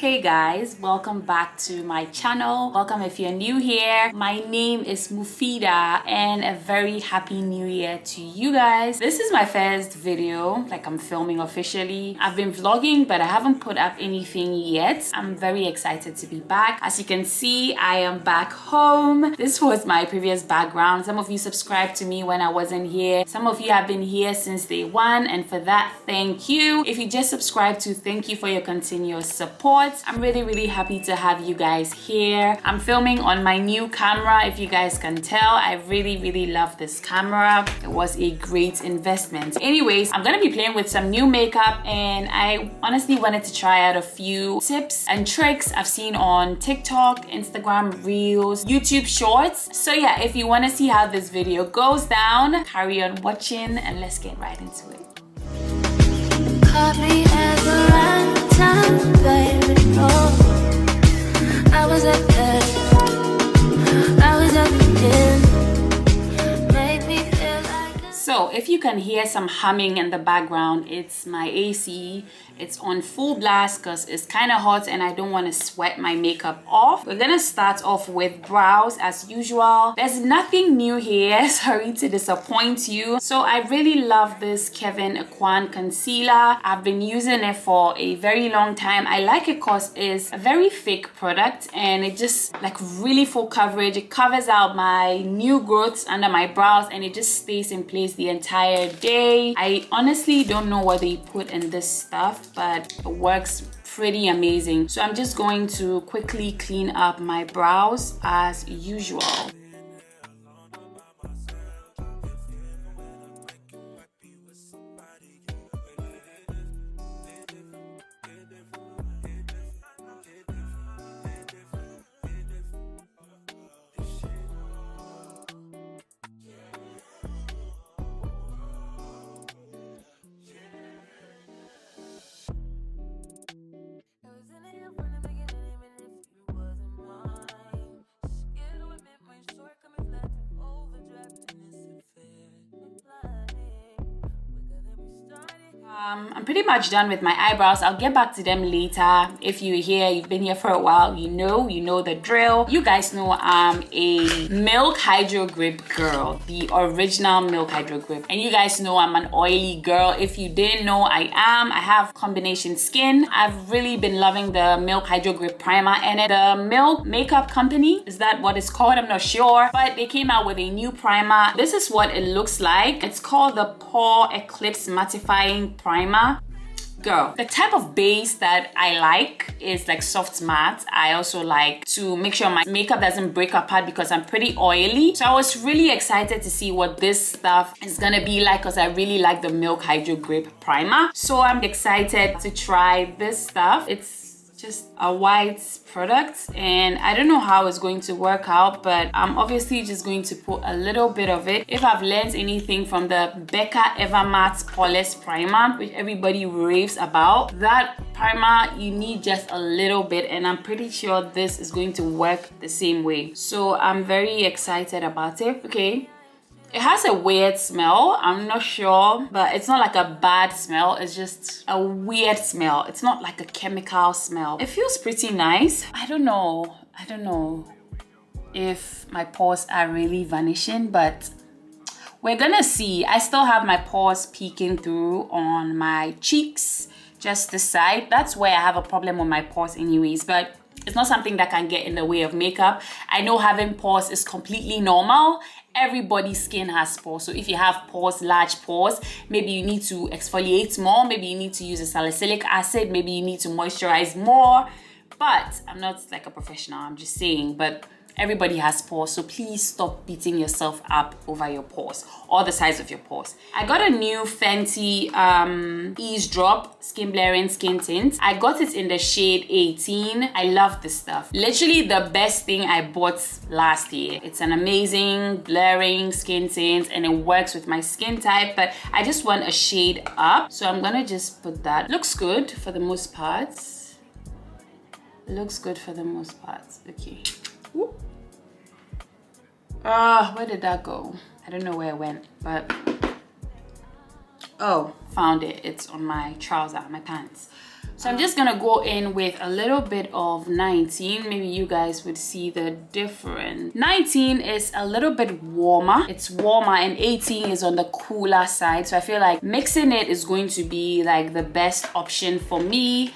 Hey guys, welcome back to my channel. Welcome if you're new here. My name is Muphidaht and a very happy new year to you guys. This is my first video, like I'm filming officially. I've been vlogging, but I haven't put up anything yet. I'm very excited to be back. As you can see, I am back home. This was my previous background. Some of you subscribed to me when I wasn't here. Some of you have been here since day one, and for that, thank you. If you just subscribed to, thank you for your continuous support. I'm really happy to have you guys here. I'm filming on my new camera. If you guys can tell, I really love this camera. It was a great investment. Anyways, I'm gonna be playing with some new makeup, and I honestly wanted to try out a few tips and tricks I've seen on TikTok, Instagram Reels, YouTube Shorts. So yeah, if you want to see how this video goes down, carry on watching and let's get right into it. Caught me at the right time, baby. Oh, I was at the end. Made me feel like. So if you can hear some humming in the background, it's my AC. It's on full blast because it's kind of hot and I don't want to sweat my makeup off. We're gonna start off with brows as usual. There's nothing new here, sorry to disappoint you. So I really love this Kevin Aquan concealer. I've been using it for a very long time. I like it because it's a very thick product and it just like really full coverage. It covers out my new growths under my brows and it just stays in place the entire day. I honestly don't know what they put in this stuff, but it works pretty amazing. So I'm just going to quickly clean up my brows as usual. I'm pretty much done with my eyebrows. I'll get back to them later. If you're here, you've been here for a while, you know the drill. You guys know I'm a Milk Hydro Grip girl, the original Milk Hydro Grip. And you guys know I'm an oily girl. If you didn't know, I have combination skin. I've really been loving the Milk Hydro Grip primer, and the Milk Makeup Company, is that what it's called? I'm not sure, but they came out with a new primer. This is what it looks like. It's called the Pore Eclipse Mattifying Primer. Girl, the type of base that I like is like soft matte. I also like to make sure my makeup doesn't break apart because I'm pretty oily. So I was really excited to see what this stuff is gonna be like because I really like the Milk Hydro Grip primer. So I'm excited to try this stuff. It's just a white product and I don't know how it's going to work out, but I'm obviously just going to put a little bit of it. If I've learned anything from the Becca Evermatte Poreless primer, which everybody raves about, that primer you need just a little bit, and I'm pretty sure this is going to work the same way. So I'm very excited about it. Okay, it has a weird smell. I'm not sure, but it's not like a bad smell. It's just a weird smell. It's not like a chemical smell. It feels pretty nice. I don't know if my pores are really vanishing, but we're gonna see. I still have my pores peeking through on my cheeks, just the side. That's where I have a problem with my pores anyways, but it's not something that can get in the way of makeup. I know having pores is completely normal. Everybody's skin has pores. So if you have pores, large pores, maybe you need to exfoliate more. Maybe you need to use a salicylic acid. Maybe you need to moisturize more. But I'm not like a professional, I'm just saying. But everybody has pores, so please stop beating yourself up over your pores or the size of your pores. I got a new Fenty Eavesdrop Skin Blurring Skin Tint. I got it in the shade 18. I love this stuff. Literally the best thing I bought last year. It's an amazing blurring skin tint and it works with my skin type, but I just want a shade up. So I'm gonna just put that. Looks good for the most part. Looks good for the most part. Okay. Where did that go? I don't know where it went, but oh, found it. It's on my trouser, my pants. So I'm just gonna go in with a little bit of 19. Maybe you guys would see the difference. 19 is a little bit warmer. It's warmer, and 18 is on the cooler side. So I feel like mixing it is going to be like the best option for me.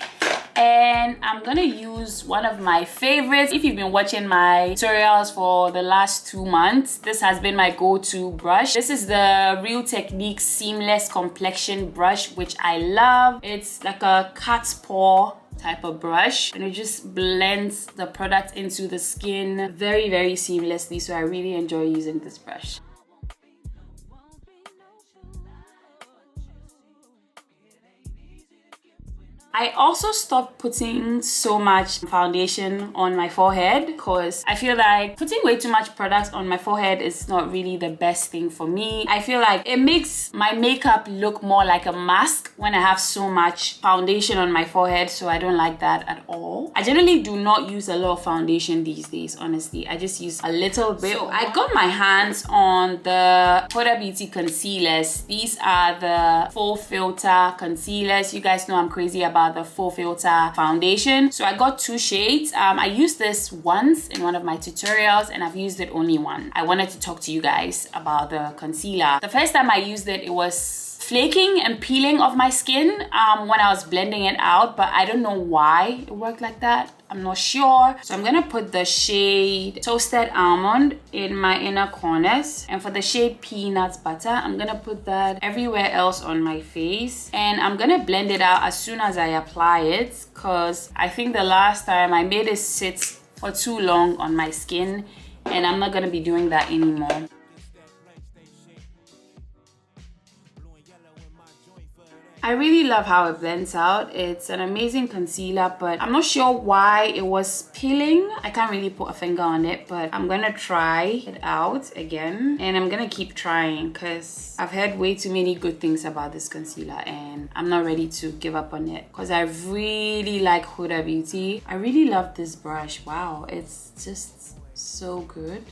And I'm gonna use one of my favorites. If you've been watching my tutorials for the last 2 months, this has been my go-to brush. This is the Real Techniques Seamless Complexion Brush, which I love. It's like a cat's paw type of brush, and it just blends the product into the skin very, very seamlessly. So I really enjoy using this brush. I also stopped putting so much foundation on my forehead because I feel like putting way too much product on my forehead is not really the best thing for me. I feel like it makes my makeup look more like a mask when I have so much foundation on my forehead, so I don't like that at all. I generally do not use a lot of foundation these days, honestly. I just use a little bit. So I got my hands on the Huda Beauty concealers. These are the full filter concealers. You guys know I'm crazy about the full filter foundation, so I got 2 shades. I used this once in one of my tutorials, and I've used it only once. I wanted to talk to you guys about the concealer. The first time I used it, it was flaking and peeling off my skin when I was blending it out, but I don't know why it worked like that. I'm not sure. So I'm gonna put the shade Toasted Almond in my inner corners, and for the shade Peanut Butter, I'm gonna put that everywhere else on my face, and I'm gonna blend it out as soon as I apply it, because I think the last time I made it sit for too long on my skin, and I'm not gonna be doing that anymore. I really love how it blends out. It's an amazing concealer, but I'm not sure why it was peeling. I can't really put a finger on it, but I'm gonna try it out again, and I'm gonna keep trying because I've heard way too many good things about this concealer, and I'm not ready to give up on it because I really like Huda Beauty. I really love this brush. Wow, it's just so good.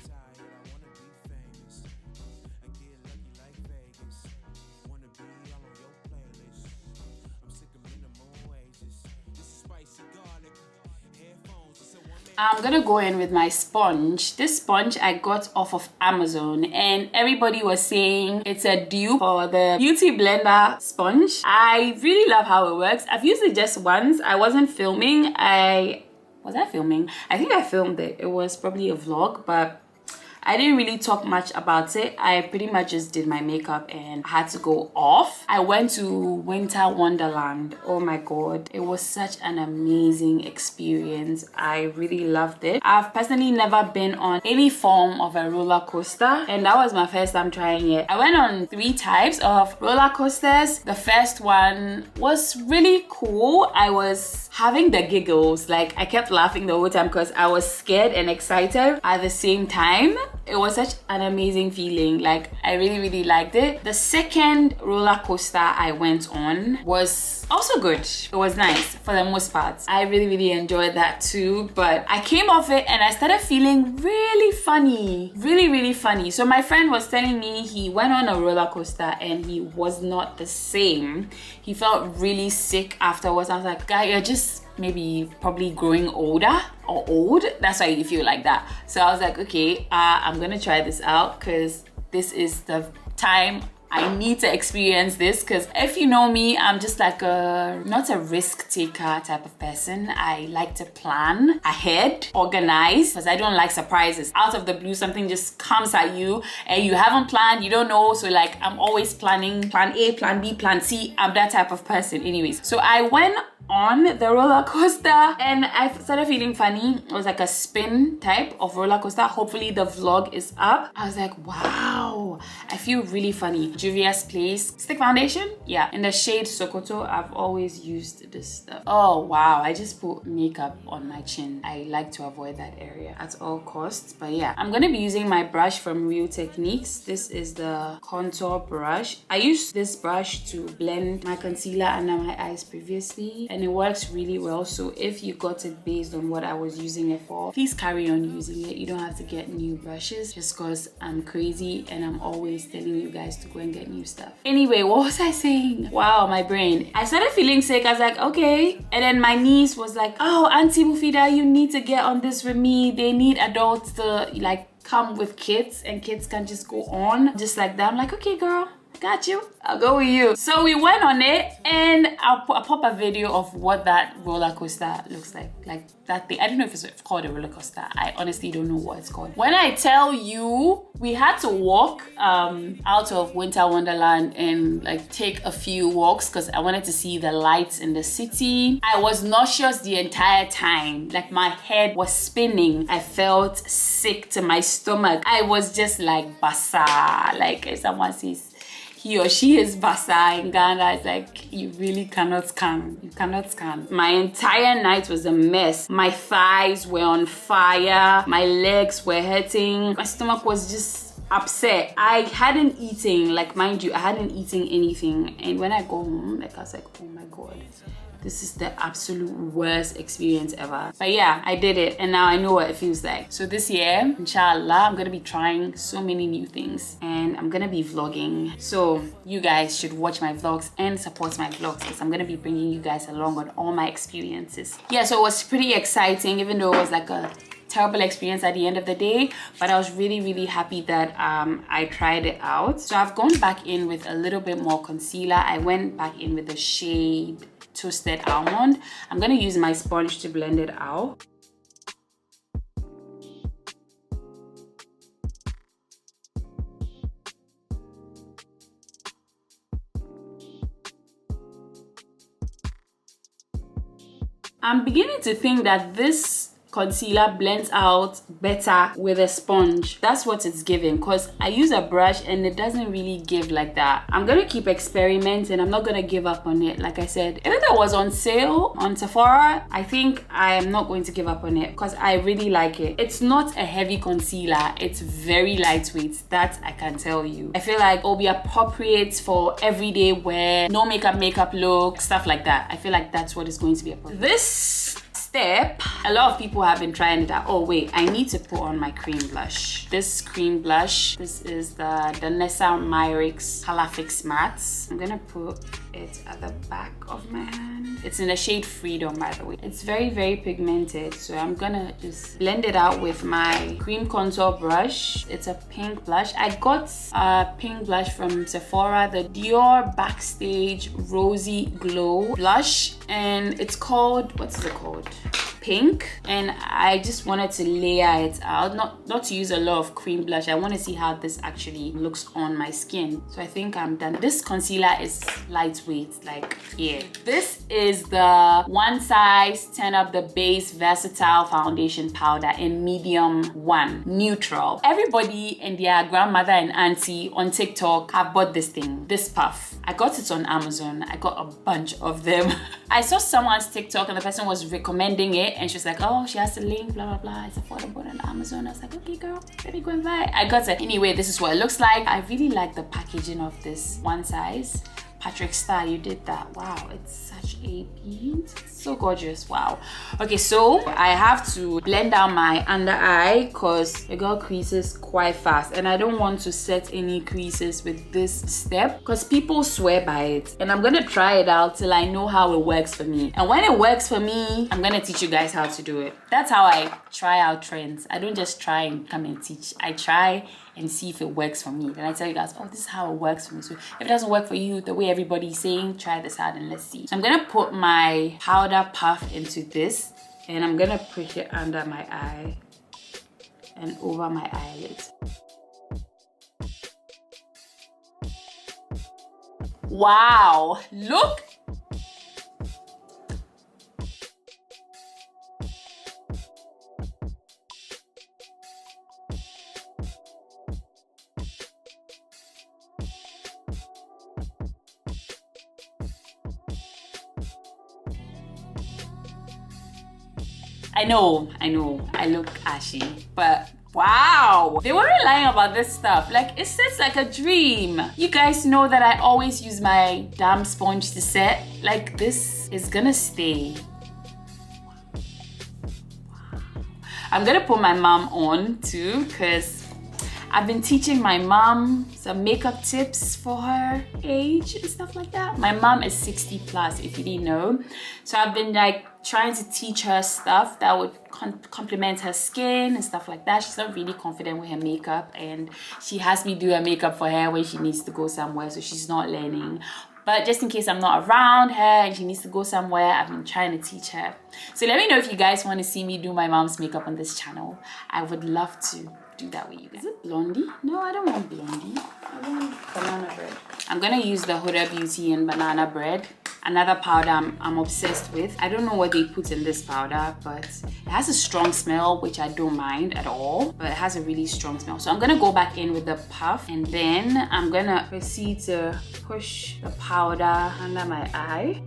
I'm gonna go in with my sponge. This sponge I got off of Amazon, and everybody was saying it's a dupe for the Beauty Blender sponge. I really love how it works. I've used it just once. I wasn't filming. Was I filming? I think I filmed it. It was probably a vlog, but I didn't really talk much about it. I pretty much just did my makeup and I had to go off. I went to Winter Wonderland. Oh my god, it was such an amazing experience. I really loved it. I've personally never been on any form of a roller coaster, and that was my first time trying it. I went on 3 types of roller coasters. The first one was really cool. I was having the giggles. Like, I kept laughing the whole time because I was scared and excited at the same time. It was such an amazing feeling. Like, I really liked it. The second roller coaster I went on was also good. It was nice for the most part. I really enjoyed that too, but I came off it and I started feeling really funny. Really funny. So my friend was telling me he went on a roller coaster and he was not the same. He felt really sick afterwards. I was like, guy, you're just probably growing older or old. That's why you feel like that. So I was like, okay, I'm gonna try this out because this is the time I need to experience this. Because if you know me, I'm just like not a risk taker type of person. I like to plan ahead, organize, because I don't like surprises. Out of the blue, something just comes at you and you haven't planned, you don't know. So like, I'm always planning, plan A, plan B, plan C. I'm that type of person anyways. So I went on the roller coaster and I started feeling funny. It was like a spin type of roller coaster. Hopefully the vlog is up. I was like, wow, I feel really funny. Juvia's Place stick foundation, yeah, in the shade Sokoto. I've always used this stuff. Oh wow, I just put makeup on my chin. I like to avoid that area at all costs. But yeah, I'm gonna be using my brush from Real Techniques. This is the contour brush. I used this brush to blend my concealer under my eyes previously, and it works really well. So if you got it based on what I was using it for, please carry on using it. You don't have to get new brushes just because I'm crazy and I'm always telling you guys to go and get new stuff. Anyway, what was I saying? Wow, my brain. I started feeling sick. I was like, okay. And then my niece was like, oh, Auntie Muphidaht, you need to get on this with me. They need adults to like come with kids, and kids can just go on just like that. I'm like, okay, girl, got you. I'll go with you. So we went on it, and I'll pop a video of what that roller coaster looks like. Like that thing. I don't know if it's called a roller coaster. I honestly don't know what it's called. When I tell you, we had to walk out of Winter Wonderland and like take a few walks because I wanted to see the lights in the city. I was nauseous the entire time. Like my head was spinning. I felt sick to my stomach. I was just like basa. Like if someone says he or she is basa in Ghana, it's like you really cannot scan. You cannot scan. My entire night was a mess. My thighs were on fire. My legs were hurting. My stomach was just upset. I hadn't eaten, like mind you, I hadn't eaten anything. And when I go home, like I was like, oh my God, this is the absolute worst experience ever. But yeah, I did it, and now I know what it feels like. So this year, inshallah, I'm gonna be trying so many new things, and I'm gonna be vlogging. So you guys should watch my vlogs and support my vlogs, because I'm gonna be bringing you guys along on all my experiences. Yeah, so it was pretty exciting, even though it was like a terrible experience at the end of the day, but I was really happy that I tried it out. So I've gone back in with a little bit more concealer. I went back in with the shade Toasted Almond. I'm gonna use my sponge to blend it out. I'm beginning to think that this concealer blends out better with a sponge. That's what it's giving, because I use a brush and it doesn't really give like that. I'm gonna keep experimenting. I'm not gonna give up on it. Like I said, even though it was on sale on Sephora, I think I am not going to give up on it because I really like it. It's not a heavy concealer. It's very lightweight. That I can tell you. I feel like it'll be appropriate for everyday wear, no makeup look, stuff like that. I feel like that's what is going to be appropriate. This step, a lot of people have been trying it out. Oh wait, I need to put on my cream blush. This cream blush, this is the Danessa Myricks Color Fix Mattes. I'm gonna put it at the back of my hand. It's in the shade Freedom, by the way. It's very pigmented, so I'm gonna just blend it out with my cream contour brush. It's a pink blush. I got a pink blush from Sephora, the Dior Backstage Rosy Glow blush, and it's called, what is it called? Pink. And I just wanted to layer it out, not to use a lot of cream blush. I want to see how this actually looks on my skin. So I think I'm done. This concealer is lightweight, like, yeah. This is the One Size 10 Up the Base Versatile Foundation Powder in medium 1 neutral. Everybody and their grandmother and auntie on TikTok have bought this thing, this puff. I got it on Amazon. I got a bunch of them. I saw someone's TikTok and the person was recommending it, and she was like, oh, she has the link, blah blah, it's affordable on Amazon. I was like, okay girl, let me go and buy it. I got it. Anyway, this is what it looks like. I really like the packaging of this One Size. Patrick Star, you did that. Wow, it's such a bead. So gorgeous. Wow. Okay, so I have to blend out my under eye because the girl creases quite fast, and I don't want to set any creases with this step because people swear by it, and I'm gonna try it out till I know how it works for me. And when it works for me, I'm gonna teach you guys how to do it. That's how I try out trends. I don't just try and come and teach. I try and see if it works for me. Then I tell you guys, oh, this is how it works for me. So if it doesn't work for you the way everybody's saying, try this out and let's see. So I'm gonna put my powder puff into this, and I'm gonna push it under my eye and over my eyelids. Wow, look. I know, I look ashy, but Wow, they weren't lying about this stuff. Like, it sets like a dream. You guys know that I always use my damn sponge to set. Like, this is gonna stay. I'm gonna put my mom on too, because I've been teaching my mom some makeup tips for her age and stuff like that. My mom is 60 plus, if you didn't know. So I've been like trying to teach her stuff that would complement her skin and stuff like that. She's not really confident with her makeup, and she has me do her makeup for her when she needs to go somewhere, so she's not learning. But just in case I'm not around her and she needs to go somewhere, I've been trying to teach her. So let me know if you guys want to see me do my mom's makeup on this channel. I would love to do that with you guys. Is it blondie? No, I don't want blondie. I want banana bread. I'm gonna use the Huda Beauty and banana bread. Another powder I'm obsessed with. I don't know what they put in this powder, but it has a strong smell, which I don't mind at all, but it has a really strong smell. So I'm gonna go back in with the puff, and then I'm gonna proceed to push the powder under my eye.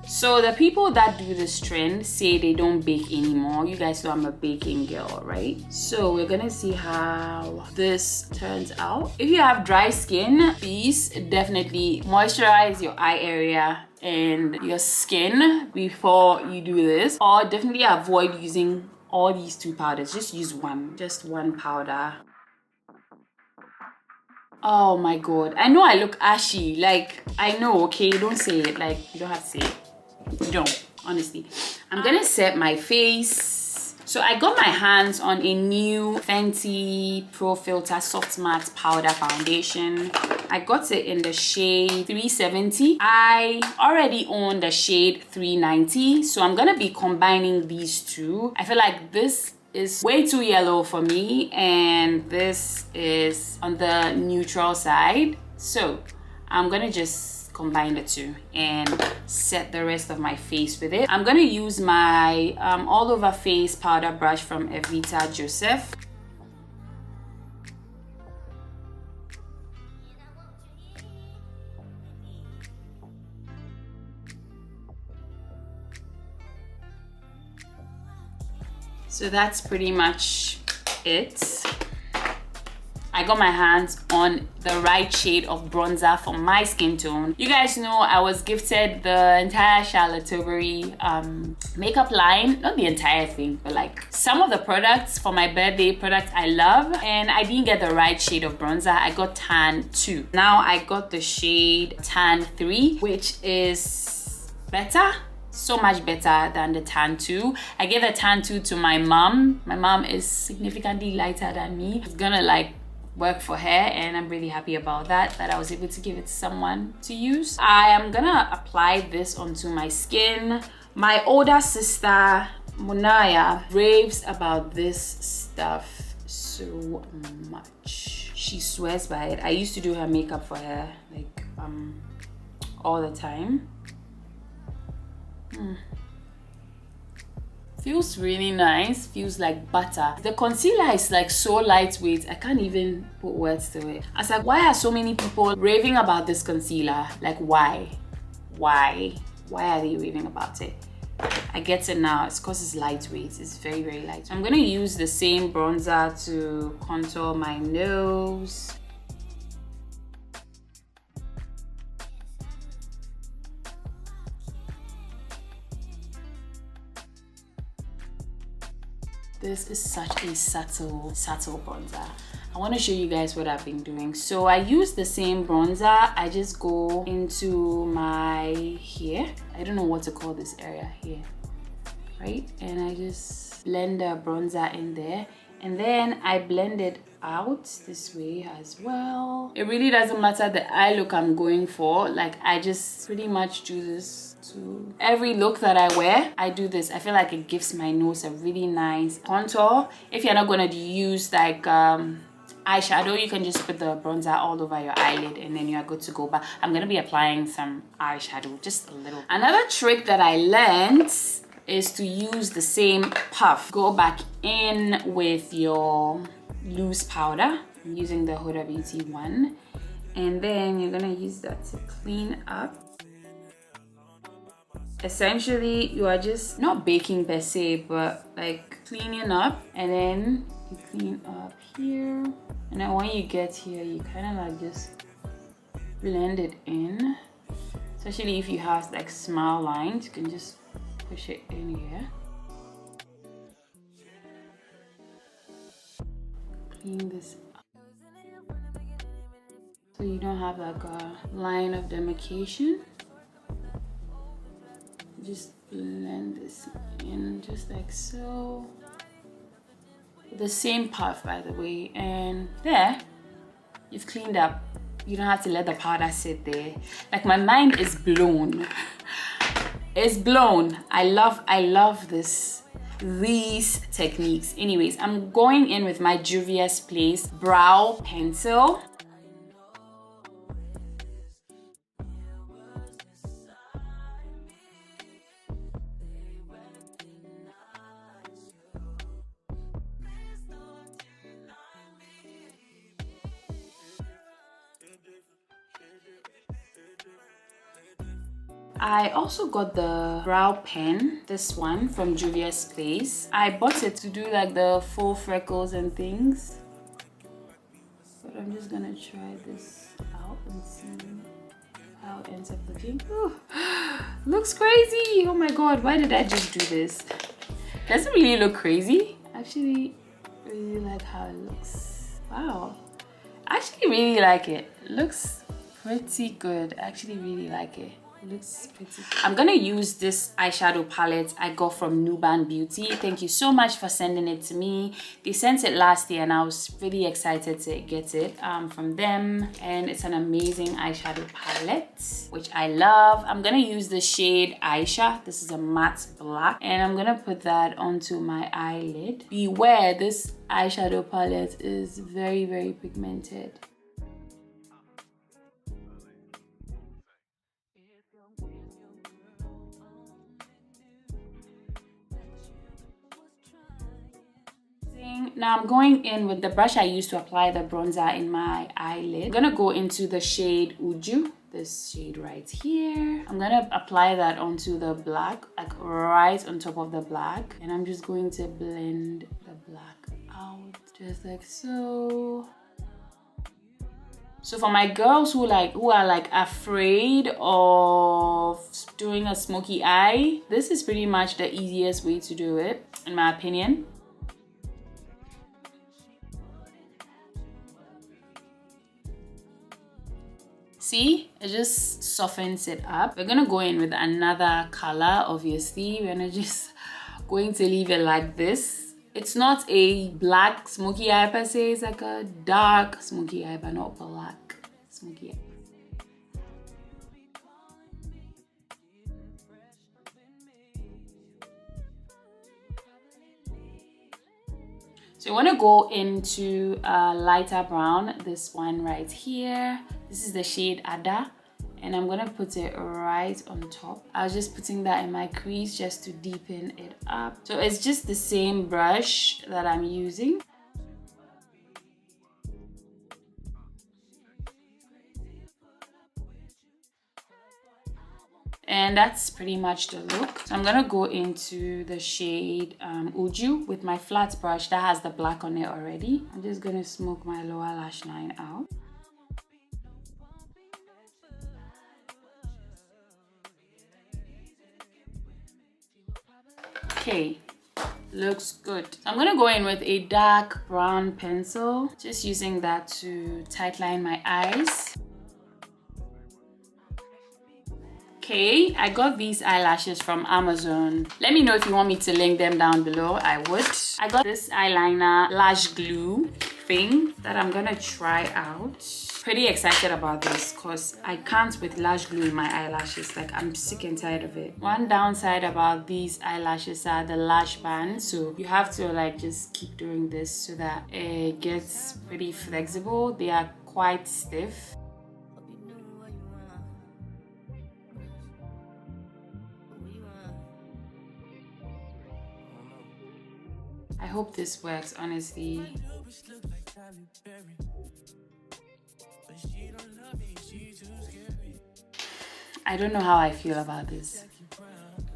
So the people that do this trend say they don't bake anymore. You guys know I'm a baking girl, right? So we're gonna see how this turns out. If you have dry skin, please definitely moisturize your eye area and your skin before you do this, or definitely avoid using all these two powders. Just use one, just one powder. Oh my god, I know I look ashy. Like, I know, okay, don't say it. Like, you don't have to say it. You don't, honestly. I'm gonna set my face. So I got my hands on a new Fenty Pro Filter Soft Matte Powder Foundation. I got it in the shade 370. I already own the shade 390, so I'm gonna be combining these two. I feel like this is way too yellow for me, and this is on the neutral side. So I'm gonna just combine the two and set the rest of my face with it. I'm gonna use my all over face powder brush from Evita Joseph. So that's pretty much it. I got my hands on the right shade of bronzer for my skin tone. You guys know I was gifted the entire Charlotte Tilbury makeup line. Not the entire thing, but like some of the products for my birthday products I love. And I didn't get the right shade of bronzer. I got tan 2. Now I got the shade tan 3, which is better. So much better than the tan 2. I gave the tan 2 to my mom. My mom is significantly lighter than me. It's gonna like work for her, and I'm really happy about that I was able to give it to someone to use. I am gonna apply this onto my skin. My older sister Munaya raves about this stuff so much. She swears by it. I used to do her makeup for her like all the time. Feels really nice, feels like butter. The concealer is like so lightweight, I can't even put words to it. I was like, why are so many people raving about this concealer? Like, why are they raving about it? I get it now. It's because it's lightweight. It's very, very light. So I'm gonna use the same bronzer to contour my nose. This is such a subtle bronzer. I want to show you guys what I've been doing. So I use the same bronzer. I just go into my hair. I don't know what to call this area here, right? And I just blend the bronzer in there. And then I blend it out this way as well. It really doesn't matter the eye look I'm going for. Like, I just pretty much do this to every look that I wear. I do this. I feel like it gives my nose a really nice contour. If you're not gonna use like eyeshadow, you can just put the bronzer all over your eyelid and then you're good to go. But I'm gonna be applying some eyeshadow, just a little. Another trick that I learned is to use the same puff. Go back in with your loose powder. I'm using the Huda Beauty one. And then you're gonna use that to clean up essentially you are just not baking per se, but like cleaning up, and then you clean up here, and then when you get here you kind of like just blend it in. Especially if you have like smile lines, you can just push it in here. Clean this up so you don't have like a line of demarcation. Just blend this in just like so. The same path, by the way, and there you've cleaned up. You don't have to let the powder sit there. Like, my mind is blown. It's blown. I love these techniques. Anyways, I'm going in with my Juvia's Place brow pencil. I also got the brow pen, this one from Juvia's Place. I bought it to do like the full freckles and things. But I'm just gonna try this out and see how it ends up looking. Ooh, looks crazy! Oh my god, why did I just do this? Doesn't really look crazy. Actually, really like how it looks. Wow. I actually really like it. It looks pretty good. I actually really like it. Looks pretty. I'm gonna use this eyeshadow palette I got from Nuban Beauty. Thank you so much for sending it to me. They sent it last year and I was really excited to get it from them, and it's an amazing eyeshadow palette which I love. I'm gonna use the shade Aisha. This is a matte black, and I'm gonna put that onto my eyelid. Beware, this eyeshadow palette is very pigmented. Now I'm going in with the brush I used to apply the bronzer in my eyelid. I'm gonna go into the shade Uju, this shade right here. I'm gonna apply that onto the black, like right on top of the black, and I'm just going to blend the black out, just like so. So for my girls who are like afraid of doing a smoky eye, this is pretty much the easiest way to do it, in my opinion. See, it just softens it up. We're gonna go in with another color, obviously. We're just going to leave it like this. It's not a black smoky eye per se, it's like a dark smoky eye, but not black smoky eye. So you want to go into a lighter brown, this one right here. This is the shade Ada, and I'm gonna put it right on top. I was just putting that in my crease just to deepen it up. So it's just the same brush that I'm using. And that's pretty much the look. So I'm gonna go into the shade Uju with my flat brush that has the black on it already. I'm just gonna smoke my lower lash line out. Okay, looks good. So I'm gonna go in with a dark brown pencil, just using that to tightline my eyes. Okay, I got these eyelashes from Amazon. Let me know if you want me to link them down below. I would. I got this eyeliner lash glue thing that I'm gonna try out. Pretty excited about this because I can't with lash glue in my eyelashes. Like, I'm sick and tired of it. One downside about these eyelashes are the lash band, so you have to like just keep doing this so that it gets pretty flexible. They are quite stiff. I hope this works, honestly. I don't know how I feel about this.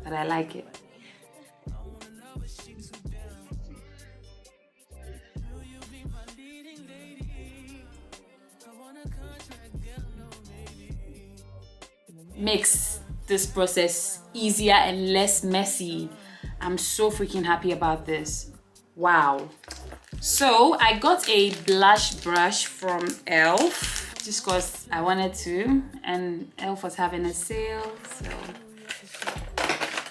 but I like it. Makes this process easier and less messy. I'm so freaking happy about this. Wow. So I got a blush brush from ELF just because I wanted to, and ELF was having a sale, so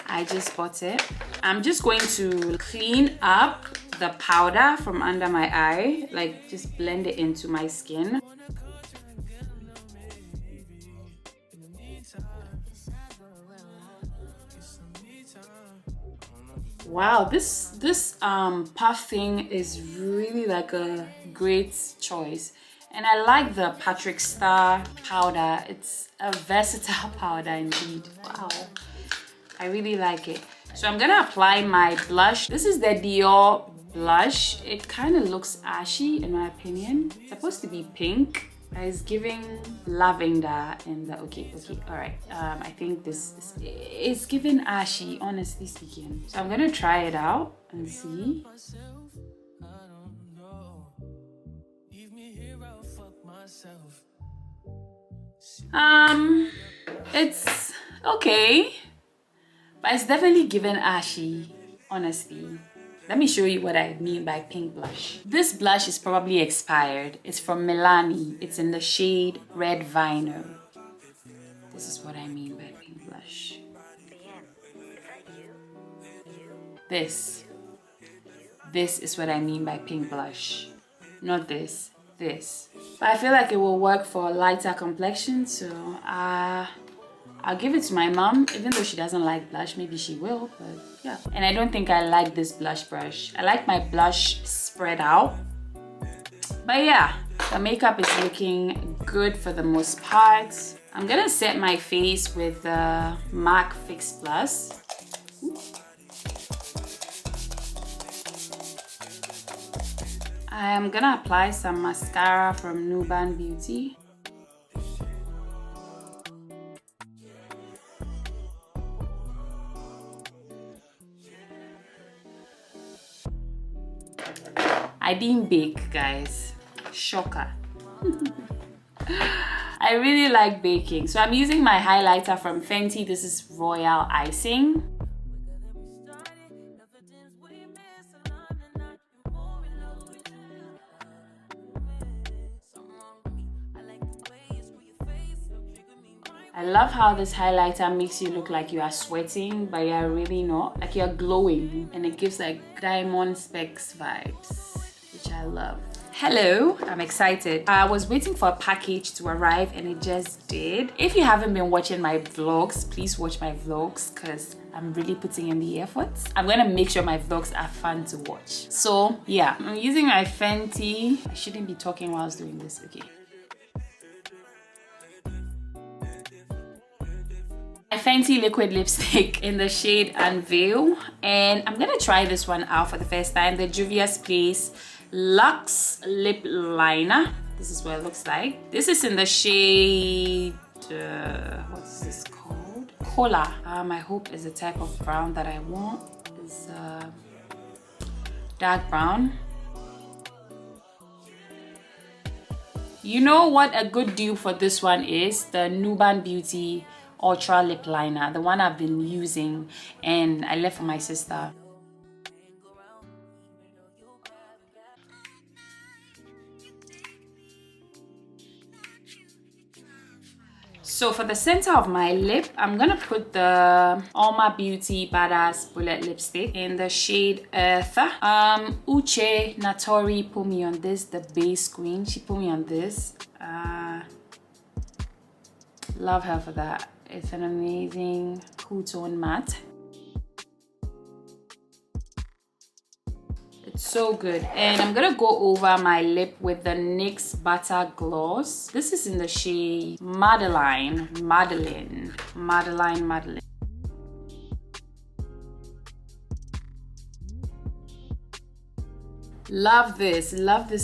I just bought it. I'm just going to clean up the powder from under my eye, like just blend it into my skin. Wow, this puff thing is really like a great choice, and I like the Patrick Star powder. It's a versatile powder indeed. Wow, I really like it. So I'm gonna apply my blush. This is the Dior blush. It kind of looks ashy in my opinion. It's supposed to be pink. It's giving lavender and the okay, all right. I think this is giving ashy, honestly speaking. So I'm gonna try it out and see. It's okay, but it's definitely giving ashy, honestly. Let me show you what I mean by pink blush. This blush is probably expired. It's from Milani. It's in the shade Red Vinyl. This is what I mean by pink blush. This is what I mean by pink blush. Not this. But I feel like it will work for a lighter complexion, so I'll give it to my mom, even though she doesn't like blush. Maybe she will, but yeah. And I don't think I like this blush brush. I like my blush spread out. But yeah, the makeup is looking good for the most part. I'm gonna set my face with the MAC Fix Plus. I'm gonna apply some mascara from Nuban Beauty. I didn't bake, guys. Shocker. I really like baking. So I'm using my highlighter from Fenty. This is Royal Icing. I love how this highlighter makes you look like you are sweating, but you're really not. Like you're glowing, and it gives like diamond specks vibes, which I love. Hello, I'm excited. I was waiting for a package to arrive and it just did. If you haven't been watching my vlogs, please watch my vlogs because I'm really putting in the efforts. I'm gonna make sure my vlogs are fun to watch. So yeah, I'm using my Fenty. I shouldn't be talking while I was doing this, okay. My Fenty liquid lipstick in the shade Unveil, and I'm gonna try this one out for the first time. The Juvia's Place Luxe Lip Liner. This is what it looks like. This is in the shade what is this called? Cola. I hope is the type of brown that I want. Is dark brown. You know what a good dupe for this one is? The Nuban Beauty Ultra Lip Liner, the one I've been using and I left for my sister. So for the center of my lip, I'm gonna put the Alma Beauty Badass Bullet Lipstick in the shade Earther. Uche Natori put me on this, the base queen. She put me on this. Love her for that. It's an amazing cool tone matte. It's so good. And I'm gonna go over my lip with the NYX Butter Gloss. This is in the shade Madeline. Love this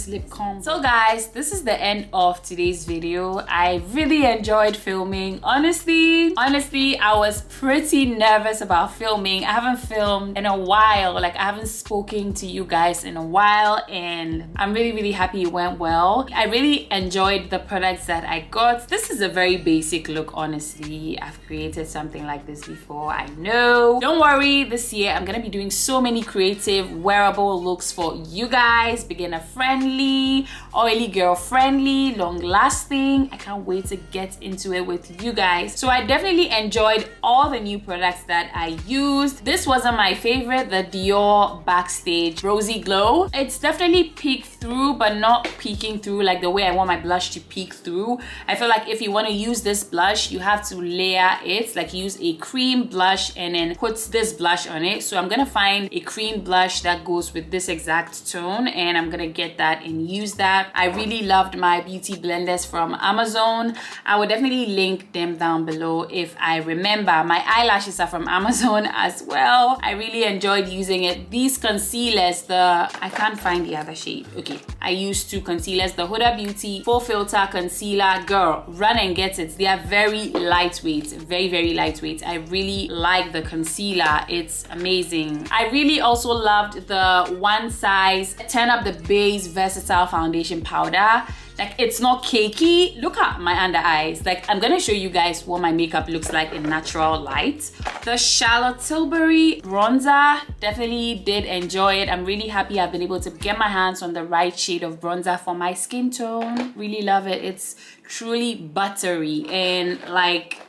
lip combo. So guys, this is the end of today's video. I really enjoyed filming. Honestly, I was pretty nervous about filming. I haven't filmed in a while. Like, I haven't spoken to you guys in a while, and I'm really happy it went well. I really enjoyed the products that I got. This is a very basic look, honestly. I've created something like this before, I know. Don't worry, this year I'm gonna be doing so many creative wearable looks for you guys. Beginner friendly, oily girl friendly, long lasting. I can't wait to get into it with you guys. So I definitely enjoyed all the new products that I used. This wasn't my favorite, the Dior Backstage Rosy Glow. It's definitely peeked through, but not peeking through like the way I want my blush to peek through. I feel like if you want to use this blush, you have to layer it, like use a cream blush and then put this blush on it. So I'm gonna find a cream blush that goes with this exact tone, and I'm gonna get that and use that. I really loved my beauty blenders from Amazon. I will definitely link them down below if I remember. My eyelashes are from Amazon as well. I really enjoyed using it. These concealers, I can't find the other shade. Okay, I used two concealers, the Huda Beauty Full Filter Concealer. Girl, run and get it. They are very lightweight, very lightweight. I really like the concealer. It's amazing. I really also loved the One Size Turn Up the Base Versatile Foundation Powder. Like, it's not cakey. Look at my under eyes. Like, I'm gonna show you guys what my makeup looks like in natural light. The Charlotte Tilbury bronzer, definitely did enjoy it. I'm really happy I've been able to get my hands on the right shade of bronzer for my skin tone. Really love it. It's truly buttery and like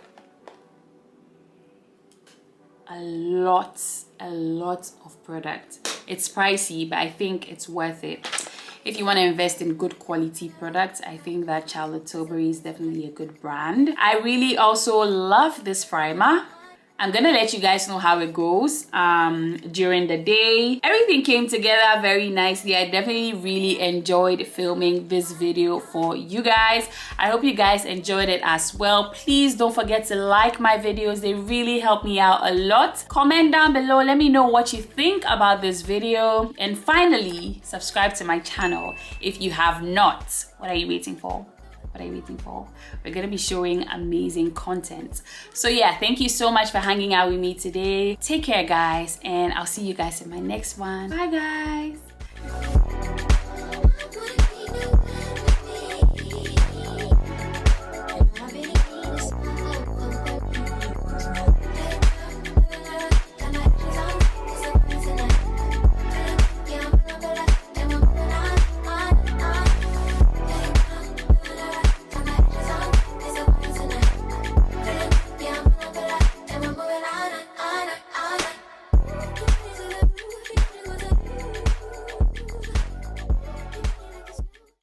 a lot of product. It's pricey, but I think it's worth it. If you want to invest in good quality products, I think that Charlotte Tilbury is definitely a good brand. I really also love this primer. I'm gonna let you guys know how it goes during the day. Everything came together very nicely. I definitely really enjoyed filming this video for you guys. I hope you guys enjoyed it as well. Please don't forget to like my videos. They really help me out a lot. Comment down below. Let me know what you think about this video. And finally, subscribe to my channel if you have not. What are you waiting for? What are you waiting for? We're gonna be showing amazing content. So yeah, thank you so much for hanging out with me today. Take care, guys, and I'll see you guys in my next one. Bye, guys.